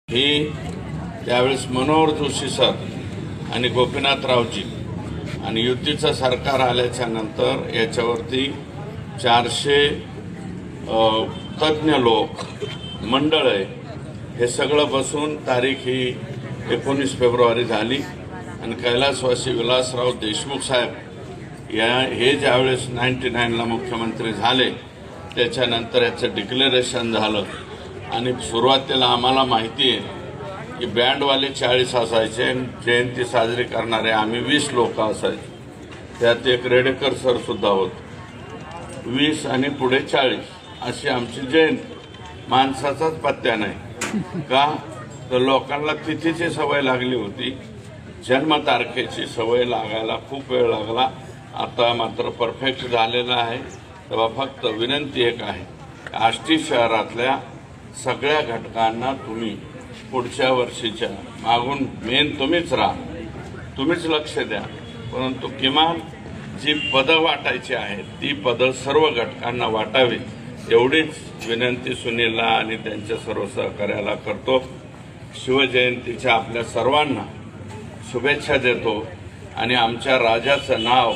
ही त्यावेळेस मनोहर जोशी सर आणि गोपीनाथरावजी आणि युतीचं सरकार आल्याच्या नंतर याच्यावरती 400 तज्ञ लोक मंडळ आहे हे सगळं बसून तारीख ही 19 फेब्रुवारी झाली आणि कैलासवासी विलासराव देशमुख साहेब हे ज्यावेळेस 99ला मुख्यमंत्री झाले त्याच्यानंतर याचं डिक्लेरेशन झालं आणि सुरुवातीला आम्हाला माहिती आहे की बँडवाले 40 असायचे, जयंती साजरी करणारे आम्ही 20 लोक असायचे, त्यात एक रेडेकर सर सुद्धा होते। 20 आणि पुढे 40 अशी आमची जयंती, माणसाचाच पत्त्या नाही का तर लोकांना तिथीची सवय लागली होती, जन्मतारखेची सवय लागायला खूप वेळ लागला। आता मात्र परफेक्ट झालेला आहे। तेव्हा फक्त विनंती एक आहे, आष्टी शहरातल्या सगळ्या घटकांना तुम्ही पुढच्या वर्षीच्या मागून मेन तुम्हीच राहा, तुम्हीच लक्ष द्या, परंतु किमान जी पदं वाटायची आहेत ती पदं सर्व घटकांना वाटावी एवढीच विनंती सुनीलला आणि त्यांच्या सर्व सहकार्याला करतो। शिवजयंतीच्या आपल्या सर्वांना शुभेच्छा देतो आणि आमच्या राजाचं नाव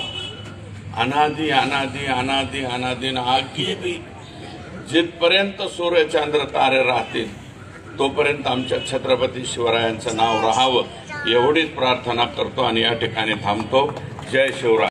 अनादि अनादि अनादि अनादि आगे भी जिथपर्यंत सूर्य चंद्र तारे राहतील तोपर्यंत आमच्या छत्रपती शिवरायांचं नाव राहावं एवढीच प्रार्थना करतो आणि या ठिकाणी थांबतो। जय शिवराय।